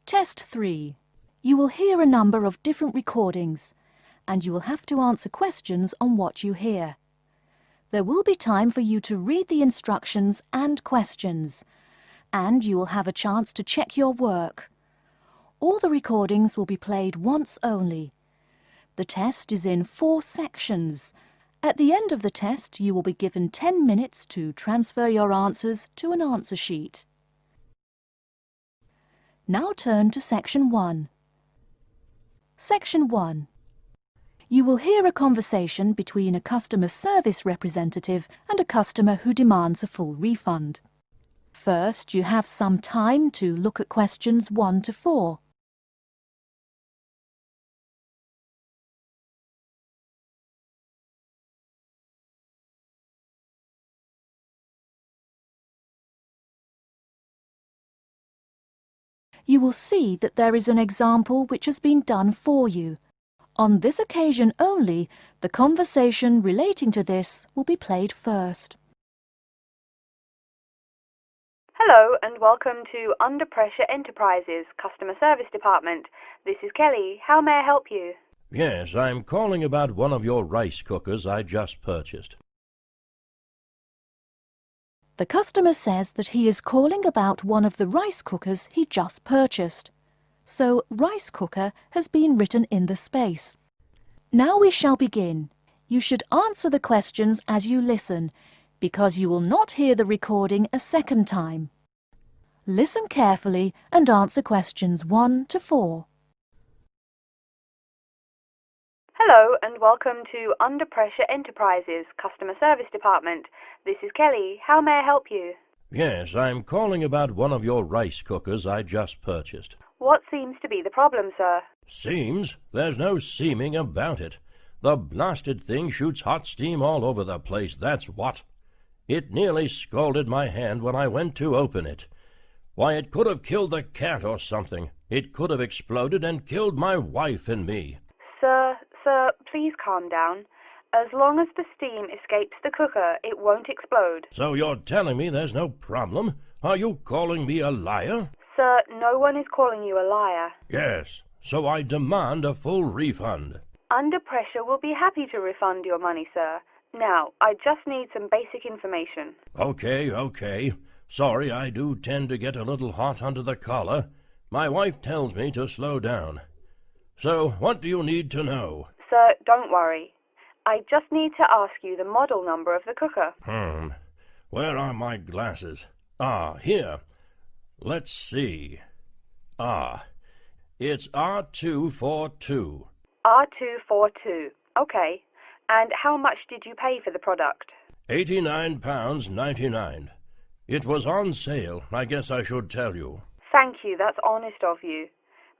Test 3. You will hear a number of different recordings, and you will have to answer questions on what you hear. There will be time for you to read the instructions and questions, and you will have a chance to check your work. All the recordings will be played once only. The test is in 4 sections. At the end of the test, you will be given 10 minutes to transfer your answers to an answer sheet. Now turn to Section 1. Section 1. You will hear a conversation between a customer service representative and a customer who demands a full refund. First, you have some time to look at questions 1 to 4. You will see that there is an example which has been done for you. On this occasion only, the conversation relating to this will be played first. Hello and welcome to Under Pressure Enterprises Customer Service Department. This is Kelly. How may I help you? Yes, I'm calling about one of your rice cookers I just purchased. The customer says that he is calling about one of the rice cookers he just purchased. So, rice cooker has been written in the space. Now we shall begin. You should answer the questions as you listen, because you will not hear the recording a second time. Listen carefully and answer questions 1 to 4. Hello and welcome to Under Pressure Enterprises Customer Service Department. This is Kelly. How may I help you? Yes, I'm calling about one of your rice cookers I just purchased. What seems to be the problem, sir? Seems? There's no seeming about it. The blasted thing shoots hot steam all over the place, that's what. It nearly scalded my hand when I went to open it. Why, it could have killed the cat or something. It could have exploded and killed my wife and me. Sir, please calm down. As long as the steam escapes the cooker, it won't explode. So you're telling me there's no problem? Are you calling me a liar? Sir, no one is calling you a liar. Yes, so I demand a full refund. Under Pressure will be happy to refund your money, sir. Now, I just need some basic information. Okay. Sorry, I do tend to get a little hot under the collar. My wife tells me to slow down. So, what do you need to know? Sir, don't worry. I just need to ask you the model number of the cooker. Where are my glasses? Here. Let's see. It's R242. R242. Okay. And how much did you pay for the product? £89.99. It was on sale, I guess I should tell you. Thank you, that's honest of you.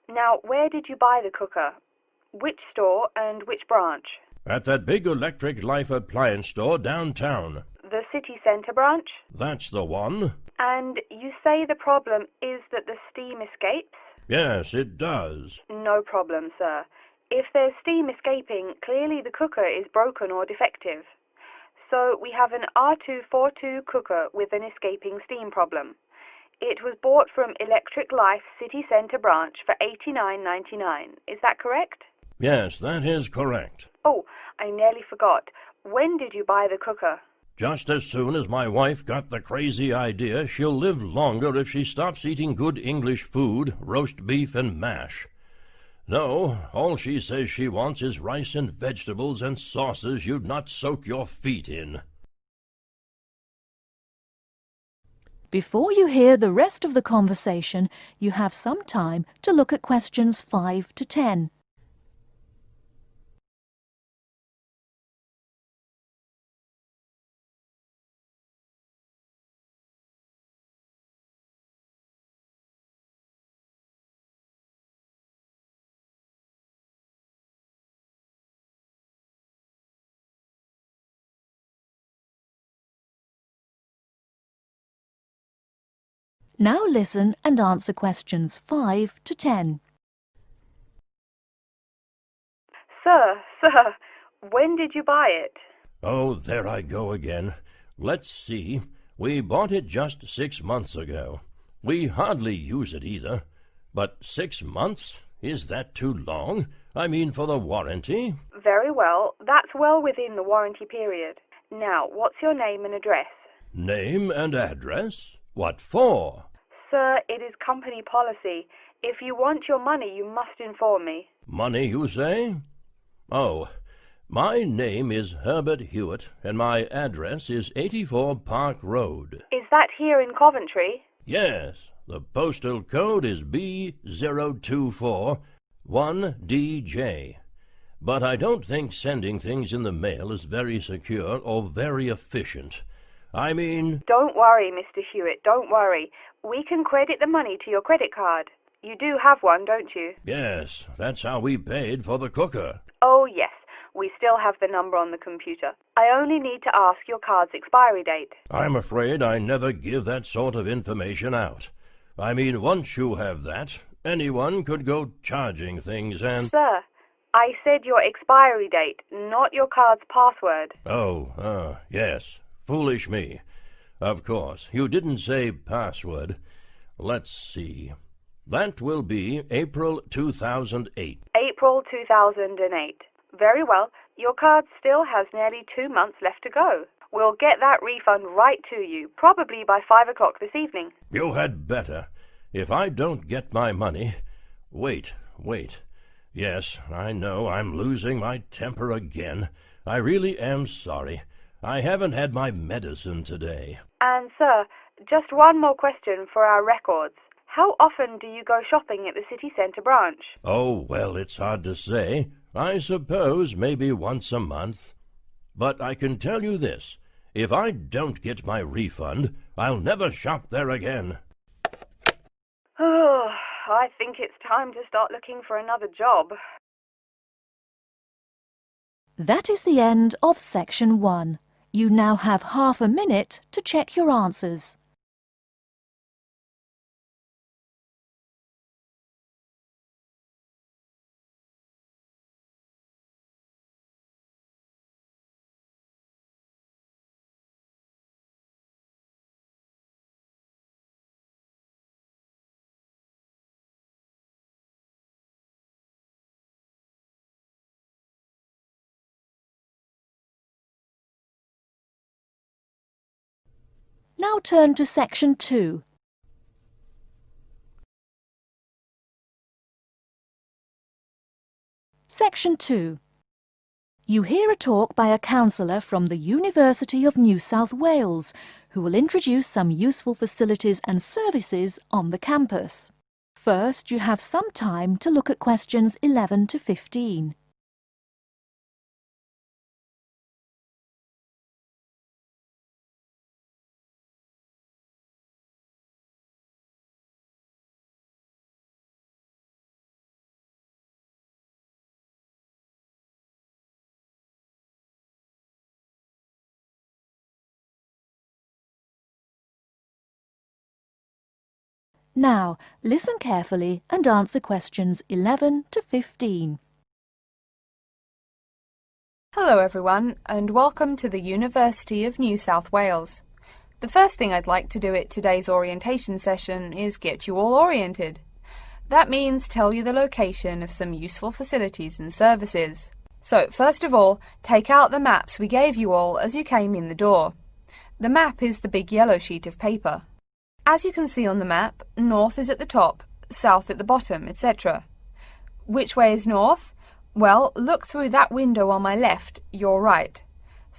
Now, where did you buy the cooker? Which store and which branch? At that big Electric Life appliance store downtown. The city centre branch? That's the one. And you say the problem is that the steam escapes? Yes, it does. No problem, sir. If there's steam escaping, clearly the cooker is broken or defective. So we have an R242 cooker with an escaping steam problem. It was bought from Electric Life City Centre branch for $89.99. Is that correct? Yes, that is correct. Oh, I nearly forgot. When did you buy the cooker? Just as soon as my wife got the crazy idea she'll live longer if she stops eating good English food, roast beef and mash. No, all she says she wants is rice and vegetables and sauces you'd not soak your feet in. Before you hear the rest of the conversation, you have some time to look at questions 5 to 10. Now listen and answer questions 5 to 10. Sir, when did you buy it? Oh, there I go again. Let's see. We bought it just 6 months ago. We hardly use it either. But 6 months? Is that too long? I mean for the warranty? Very well. That's well within the warranty period. Now, what's your name and address? Name and address? What for? Sir, it is company policy. If you want your money, you must inform me. Money, you say? Oh, my name is Herbert Hewitt, and my address is 84 Park Road. Is that here in Coventry? Yes, the postal code is B0241DJ. But I don't think sending things in the mail is very secure or very efficient. I mean... Don't worry, Mr. Hewitt, don't worry. We can credit the money to your credit card. You do have one, don't you? Yes, that's how we paid for the cooker. Oh, yes. We still have the number on the computer. I only need to ask your card's expiry date. I'm afraid I never give that sort of information out. I mean, once you have that, anyone could go charging things and... Sir, I said your expiry date, not your card's password. Oh, yes. Foolish me. Of course, you didn't say password. Let's see. That will be April 2008. April 2008. Very well. Your card still has nearly 2 months left to go. We'll get that refund right to you, probably by 5 o'clock this evening. You had better. If I don't get my money... Wait. Yes, I know I'm losing my temper again. I really am sorry. I haven't had my medicine today. And, sir, just one more question for our records. How often do you go shopping at the city centre branch? Oh, well, it's hard to say. I suppose maybe once a month. But I can tell you this. If I don't get my refund, I'll never shop there again. Oh, I think it's time to start looking for another job. That is the end of section 1. You now have half a minute to check your answers. Now turn to section 2. Section 2. You hear a talk by a counsellor from the University of New South Wales, who will introduce some useful facilities and services on the campus. First, you have some time to look at questions 11 to 15. Now, listen carefully and answer questions 11 to 15. Hello everyone, and welcome to the University of New South Wales. The first thing I'd like to do at today's orientation session is get you all oriented. That means tell you the location of some useful facilities and services. So, first of all, take out the maps we gave you all as you came in the door. The map is the big yellow sheet of paper. As you can see on the map, north is at the top, south at the bottom, etc. Which way is north? Well, look through that window on my left, your right.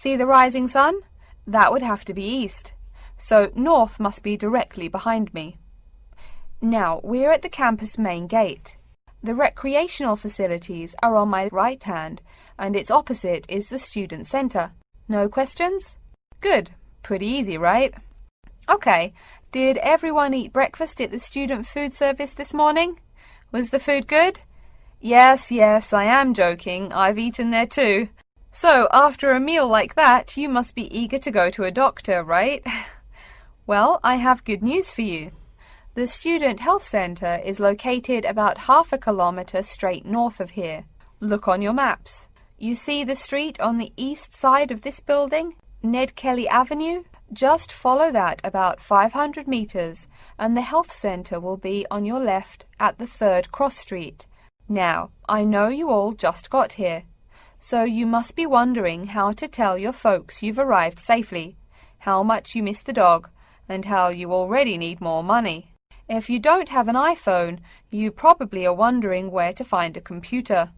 See the rising sun? That would have to be east. So north must be directly behind me. Now, we're at the campus main gate. The recreational facilities are on my right hand, and its opposite is the student centre. No questions? Good. Pretty easy, right? Okay. Did everyone eat breakfast at the student food service this morning? Was the food good? Yes, I am joking. I've eaten there too. So, after a meal like that, you must be eager to go to a doctor, right? Well, I have good news for you. The Student Health Centre is located about half a kilometre straight north of here. Look on your maps. You see the street on the east side of this building? Ned Kelly Avenue? Just follow that about 500 metres and the health center will be on your left at the 3rd cross street. Now, I know you all just got here, so you must be wondering how to tell your folks you've arrived safely, how much you miss the dog, and how you already need more money. If you don't have an iPhone, you probably are wondering where to find a computer.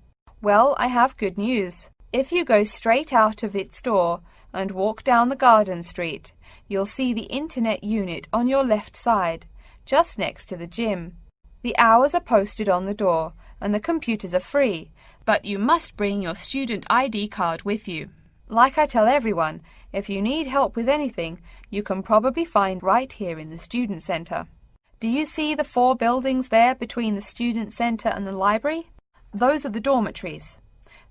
Well, I have good news. If you go straight out of its door and walk down the garden street, you'll see the internet unit on your left side, just next to the gym. The hours are posted on the door, and the computers are free, but you must bring your student ID card with you. Like I tell everyone, if you need help with anything, you can probably find right here in the Student Center. Do you see the 4 buildings there between the Student Center and the library? Those are the dormitories.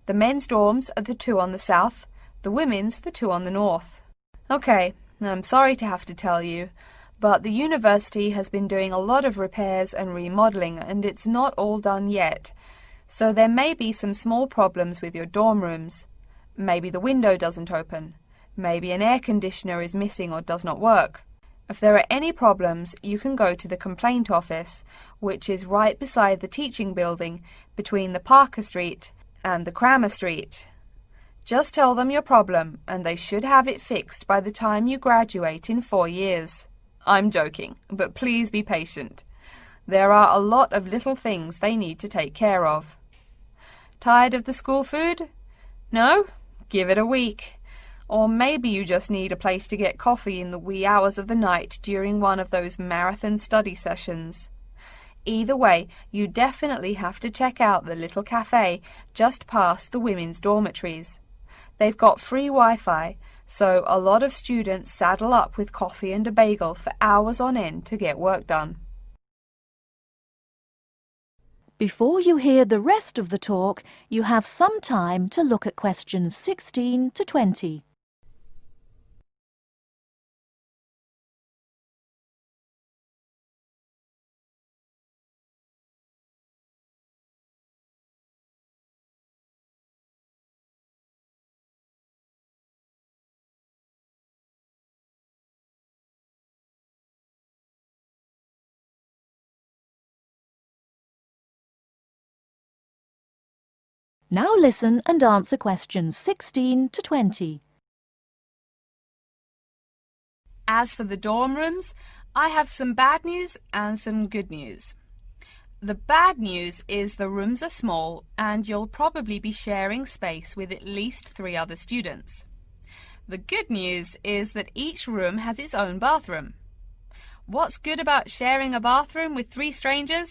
The men's dorms are the 2 on the south, the women's the 2 on the north. Okay, I'm sorry to have to tell you, but the university has been doing a lot of repairs and remodeling, and it's not all done yet. So there may be some small problems with your dorm rooms. Maybe the window doesn't open. Maybe an air conditioner is missing or does not work. If there are any problems, you can go to the complaint office, which is right beside the teaching building between the Parker Street and the Cramer Street. Just tell them your problem, and they should have it fixed by the time you graduate in 4 years. I'm joking, but please be patient. There are a lot of little things they need to take care of. Tired of the school food? No? Give it a week. Or maybe you just need a place to get coffee in the wee hours of the night during one of those marathon study sessions. Either way, you definitely have to check out the little cafe just past the women's dormitories. They've got free Wi-Fi, so a lot of students saddle up with coffee and a bagel for hours on end to get work done. Before you hear the rest of the talk, you have some time to look at questions 16 to 20. Now listen and answer questions 16 to 20. As for the dorm rooms, I have some bad news and some good news. The bad news is the rooms are small and you'll probably be sharing space with at least 3 other students. The good news is that each room has its own bathroom. What's good about sharing a bathroom with 3 strangers?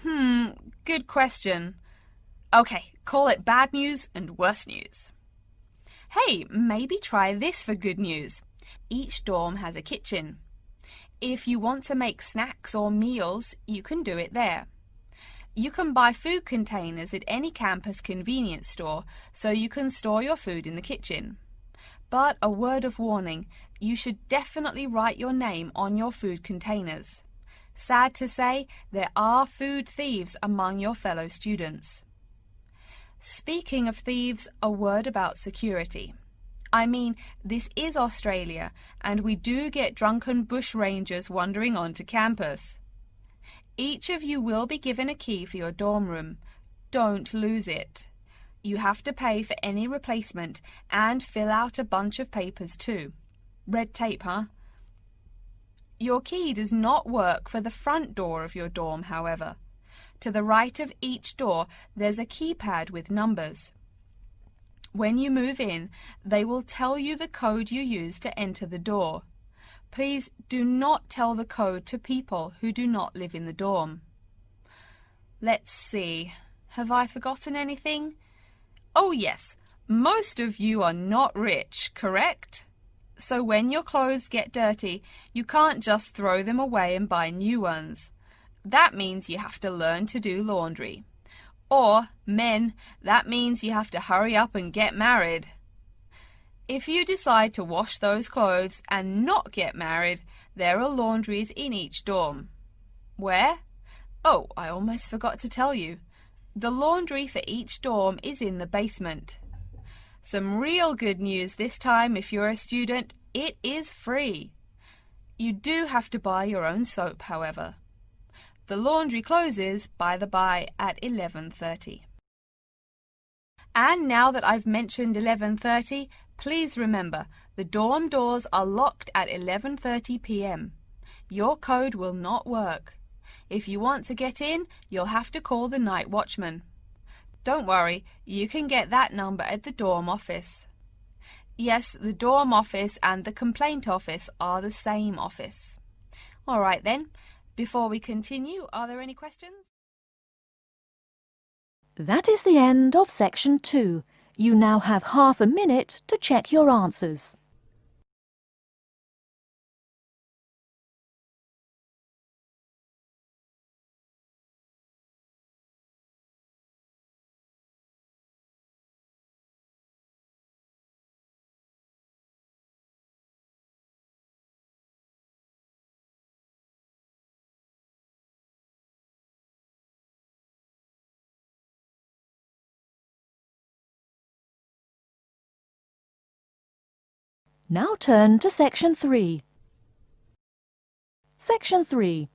Good question. Okay, call it bad news and worse news. Hey, maybe try this for good news. Each dorm has a kitchen. If you want to make snacks or meals, you can do it there. You can buy food containers at any campus convenience store, so you can store your food in the kitchen. But a word of warning, you should definitely write your name on your food containers. Sad to say, there are food thieves among your fellow students. Speaking of thieves, a word about security. I mean, this is Australia, and we do get drunken bushrangers wandering onto campus. Each of you will be given a key for your dorm room. Don't lose it. You have to pay for any replacement and fill out a bunch of papers too. Red tape, huh? Your key does not work for the front door of your dorm, however. To the right of each door, there's a keypad with numbers. When you move in, they will tell you the code you use to enter the door. Please do not tell the code to people who do not live in the dorm. Let's see. Have I forgotten anything? Oh yes, most of you are not rich, correct? So when your clothes get dirty, you can't just throw them away and buy new ones. That means you have to learn to do laundry. Or, men, that means you have to hurry up and get married. If you decide to wash those clothes and not get married, there are laundries in each dorm. Where? Oh, I almost forgot to tell you. The laundry for each dorm is in the basement. Some real good news this time if you're a student, it is free. You do have to buy your own soap, however. The laundry closes, by the by, at 11:30. And now that I've mentioned 11:30, please remember, the dorm doors are locked at 11:30 p.m. Your code will not work. If you want to get in, you'll have to call the night watchman. Don't worry, you can get that number at the dorm office. Yes, the dorm office and the complaint office are the same office. All right then, before we continue, are there any questions? That is the end of section 2. You now have half a minute to check your answers. Now turn to section 3. Section 3.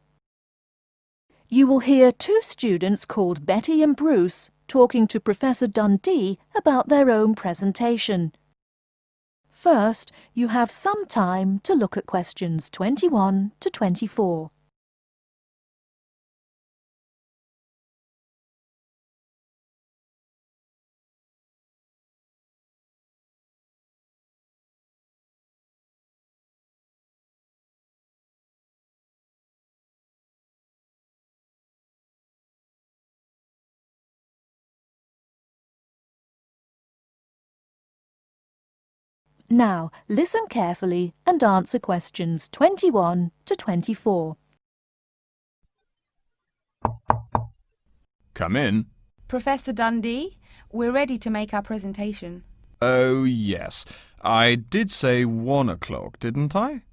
You will hear 2 students called Betty and Bruce talking to Professor Dundee about their own presentation. First, you have some time to look at questions 21 to 24. Now, listen carefully and answer questions 21 to 24. Come in. Professor Dundee, we're ready to make our presentation. Oh, yes. I did say 1 o'clock, didn't I?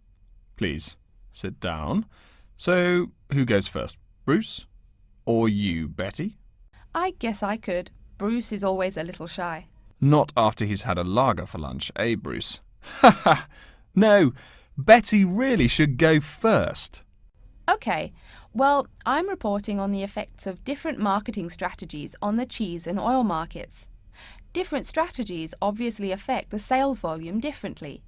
Please, sit down. So, who goes first? Bruce? Or you, Betty? I guess I could. Bruce is always a little shy. Not after he's had a lager for lunch, eh, Bruce? Ha ha! No, Betty really should go first. Okay, well, I'm reporting on the effects of different marketing strategies on the cheese and oil markets. Different strategies obviously affect the sales volume differently.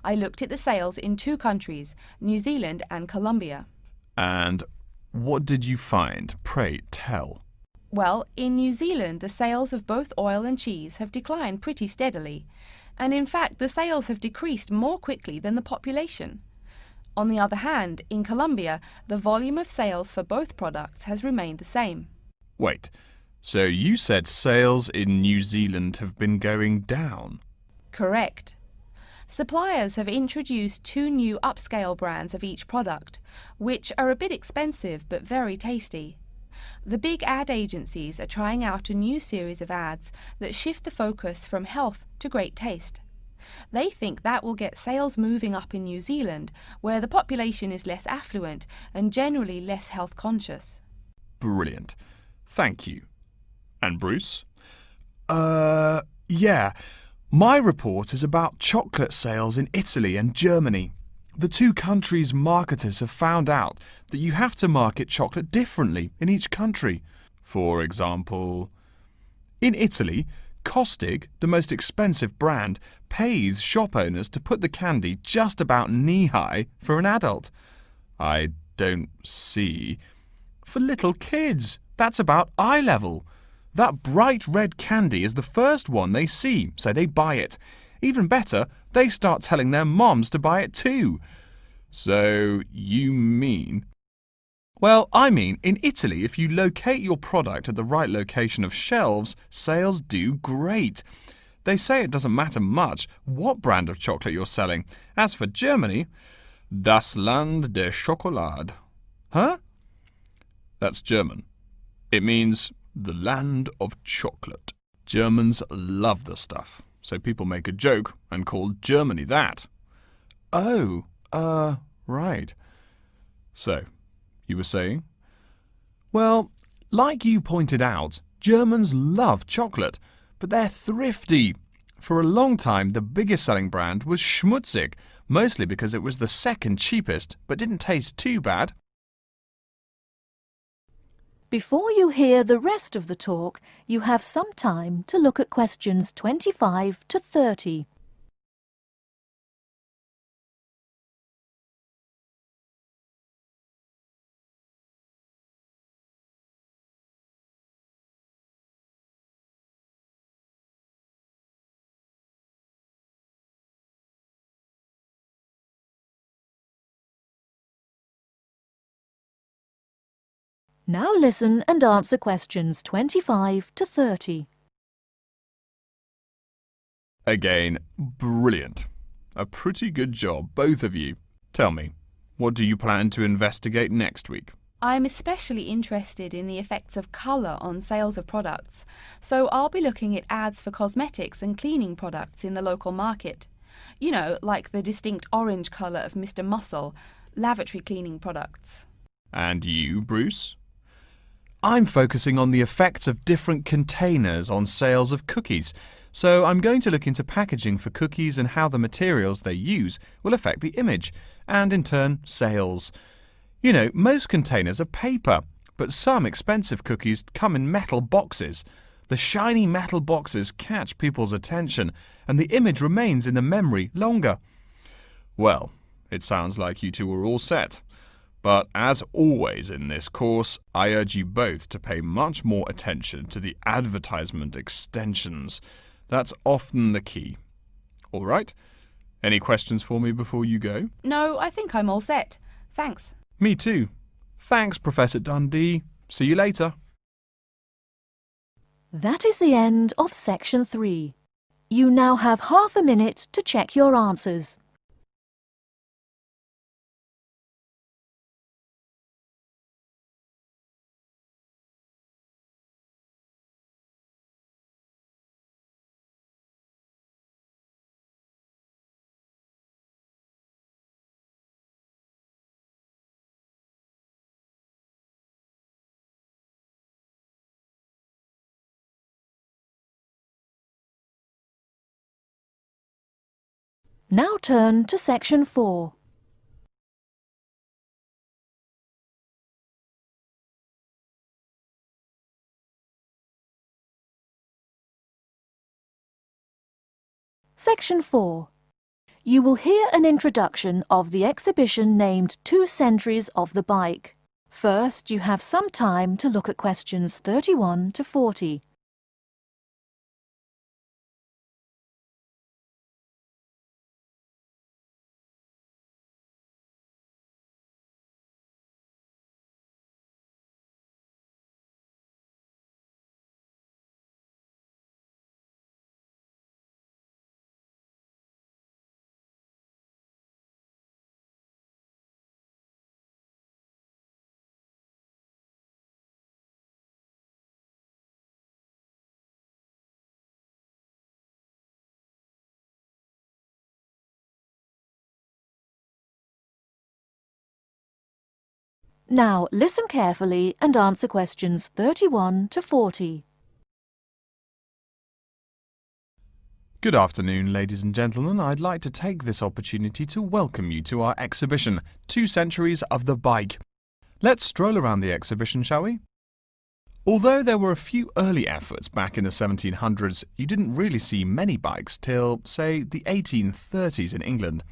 I looked at the sales in 2 countries, New Zealand and Colombia. And what did you find? Pray tell. Well, in New Zealand, the sales of both oil and cheese have declined pretty steadily, and in fact the sales have decreased more quickly than the population. On the other hand, in Colombia, the volume of sales for both products has remained the same. Wait, so you said sales in New Zealand have been going down? Correct. Suppliers have introduced 2 new upscale brands of each product, which are a bit expensive but very tasty. The big ad agencies are trying out a new series of ads that shift the focus from health to great taste. They think that will get sales moving up in New Zealand, where the population is less affluent and generally less health conscious. Brilliant. Thank you. And Bruce? Yeah. My report is about chocolate sales in Italy and Germany. The 2 countries' marketers have found out that you have to market chocolate differently in each country. For example, in Italy, Kostig, the most expensive brand, pays shop owners to put the candy just about knee-high for an adult. I don't see. For little kids, that's about eye level. That bright red candy is the first one they see, so they buy it. Even better, they start telling their moms to buy it too. So, you mean... Well, I mean, in Italy, if you locate your product at the right location of shelves, sales do great. They say it doesn't matter much what brand of chocolate you're selling. As for Germany, das Land der Schokolade. Huh? That's German. It means the land of chocolate. Germans love the stuff, so people make a joke and call Germany that. Oh, right. So, you were saying? Well, like you pointed out, Germans love chocolate, but they're thrifty. For a long time, the biggest selling brand was Schmutzig, mostly because it was the second cheapest, but didn't taste too bad. Before you hear the rest of the talk, you have some time to look at questions 25 to 30. Now listen and answer questions 25 to 30. Again, brilliant. A pretty good job, both of you. Tell me, what do you plan to investigate next week? I'm especially interested in the effects of colour on sales of products, so I'll be looking at ads for cosmetics and cleaning products in the local market. You know, like the distinct orange colour of Mr. Muscle, lavatory cleaning products. And you, Bruce? I'm focusing on the effects of different containers on sales of cookies, so I'm going to look into packaging for cookies and how the materials they use will affect the image, and in turn, sales. You know, most containers are paper, but some expensive cookies come in metal boxes. The shiny metal boxes catch people's attention, and the image remains in the memory longer. Well, it sounds like you two are all set. But as always in this course, I urge you both to pay much more attention to the advertisement extensions. That's often the key. All right? Any questions for me before you go? No, I think I'm all set. Thanks. Me too. Thanks, Professor Dundee. See you later. That is the end of section 3. You now have half a minute to check your answers. Now turn to section 4. Section 4. You will hear an introduction of the exhibition named 2 Centuries of the Bike. First, you have some time to look at questions 31 to 40. Now listen carefully and answer questions 31 to 40. Good afternoon, ladies and gentlemen. I'd like to take this opportunity to welcome you to our exhibition, 2 Centuries of the Bike. Let's stroll around the exhibition, shall we? Although there were a few early efforts back in the 1700s, you didn't really see many bikes till, say, the 1830s in England.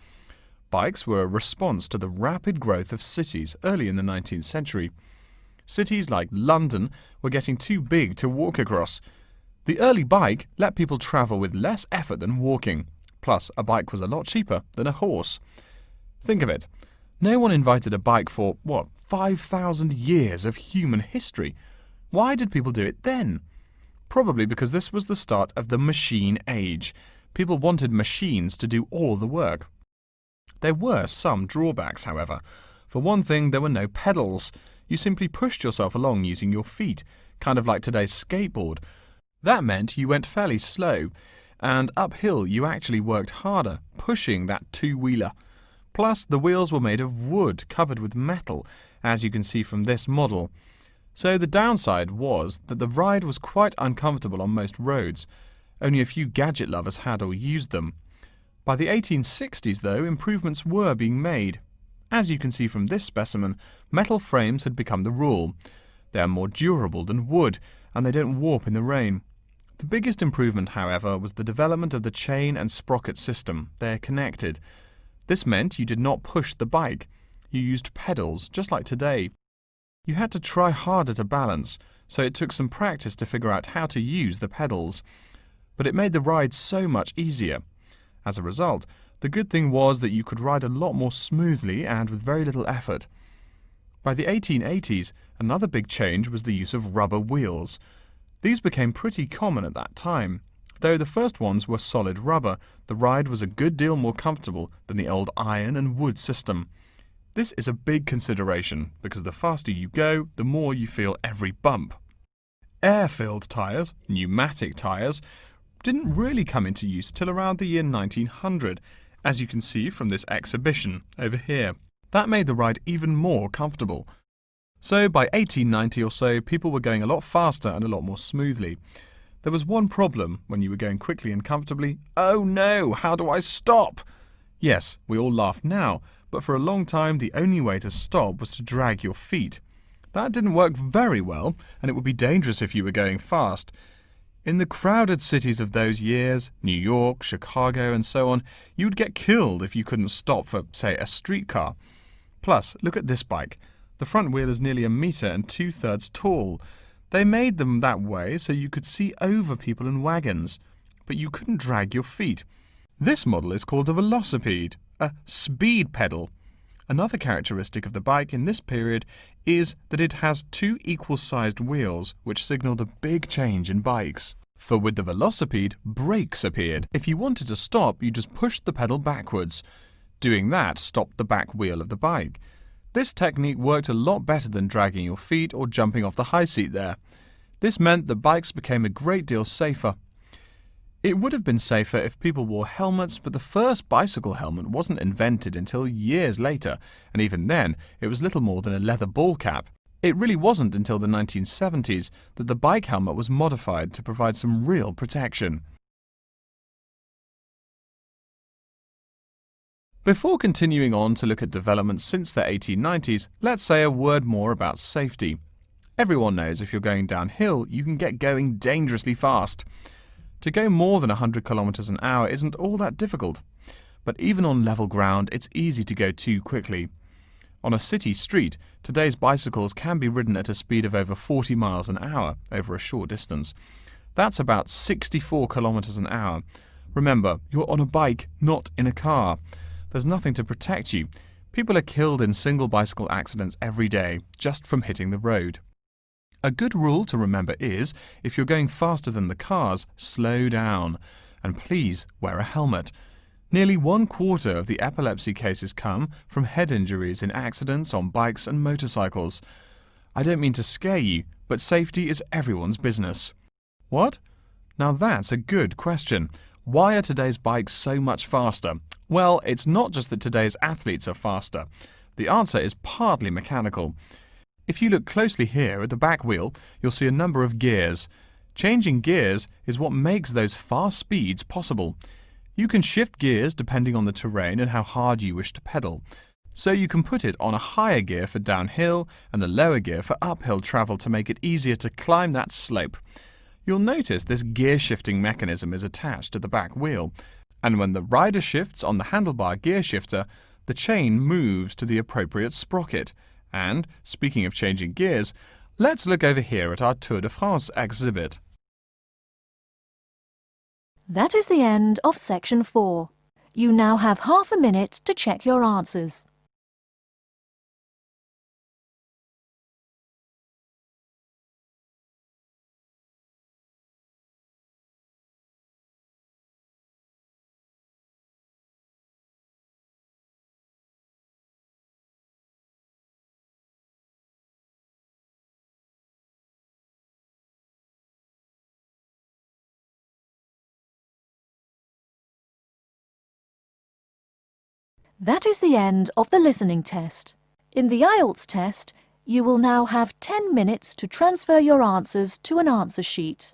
Bikes were a response to the rapid growth of cities early in the 19th century. Cities like London were getting too big to walk across. The early bike let people travel with less effort than walking. Plus, a bike was a lot cheaper than a horse. Think of it. No one invented a bike for, 5,000 years of human history. Why did people do it then? Probably because this was the start of the machine age. People wanted machines to do all the work. There were some drawbacks, however. For one thing, there were no pedals. You simply pushed yourself along using your feet, kind of like today's skateboard. That meant you went fairly slow, and uphill you actually worked harder, pushing that two-wheeler. Plus, the wheels were made of wood covered with metal, as you can see from this model. So the downside was that the ride was quite uncomfortable on most roads. Only a few gadget lovers had or used them. By the 1860s, though, improvements were being made. As you can see from this specimen, metal frames had become the rule. They are more durable than wood, and they don't warp in the rain. The biggest improvement, however, was the development of the chain and sprocket system. They are connected. This meant you did not push the bike. You used pedals, just like today. You had to try harder to balance, so it took some practice to figure out how to use the pedals. But it made the ride so much easier. As a result, the good thing was that you could ride a lot more smoothly and with very little effort. By the 1880s, another big change was the use of rubber wheels. These became pretty common at that time. Though the first ones were solid rubber, the ride was a good deal more comfortable than the old iron and wood system. This is a big consideration, because the faster you go, the more you feel every bump. Air-filled tyres, pneumatic tyres, didn't really come into use till around the year 1900, as you can see from this exhibition over here. That made the ride even more comfortable. So by 1890 or so, people were going a lot faster and a lot more smoothly. There was one problem when you were going quickly and comfortably. Oh no, how do I stop? Yes, we all laugh now, but for a long time the only way to stop was to drag your feet. That didn't work very well, and it would be dangerous if you were going fast. In the crowded cities of those years, New York, Chicago and so on, you would get killed if you couldn't stop for, say, a streetcar. Plus, look at this bike. The front wheel is nearly 1 meter and 2/3 tall. They made them that way so you could see over people and wagons, but you couldn't drag your feet. This model is called a velocipede, a speed pedal. Another characteristic of the bike in this period is that it has 2 equal-sized wheels, which signalled a big change in bikes. For with the velocipede, brakes appeared. If you wanted to stop, you just pushed the pedal backwards. Doing that stopped the back wheel of the bike. This technique worked a lot better than dragging your feet or jumping off the high seat there. This meant that bikes became a great deal safer. It would have been safer if people wore helmets, but the first bicycle helmet wasn't invented until years later, and even then it was little more than a leather ball cap. It really wasn't until the 1970s that the bike helmet was modified to provide some real protection. Before continuing on to look at developments since the 1890s, let's say a word more about safety. Everyone knows if you're going downhill, you can get going dangerously fast. To go more than 100 kilometers an hour isn't all that difficult, but even on level ground, it's easy to go too quickly. On a city street, today's bicycles can be ridden at a speed of over 40 miles an hour over a short distance. That's about 64 kilometers an hour. Remember, you're on a bike, not in a car. There's nothing to protect you. People are killed in single bicycle accidents every day, just from hitting the road. A good rule to remember is, if you're going faster than the cars, slow down. And please wear a helmet. Nearly 1/4 of the epilepsy cases come from head injuries in accidents on bikes and motorcycles. I don't mean to scare you, but safety is everyone's business. What? Now that's a good question. Why are today's bikes so much faster? Well, it's not just that today's athletes are faster. The answer is partly mechanical. If you look closely here at the back wheel, you'll see a number of gears. Changing gears is what makes those fast speeds possible. You can shift gears depending on the terrain and how hard you wish to pedal. So you can put it on a higher gear for downhill and a lower gear for uphill travel to make it easier to climb that slope. You'll notice this gear shifting mechanism is attached to the back wheel, and when the rider shifts on the handlebar gear shifter, the chain moves to the appropriate sprocket. And, speaking of changing gears, let's look over here at our Tour de France exhibit. That is the end of section 4. You now have half a minute to check your answers. That is the end of the listening test. In the IELTS test, you will now have 10 minutes to transfer your answers to an answer sheet.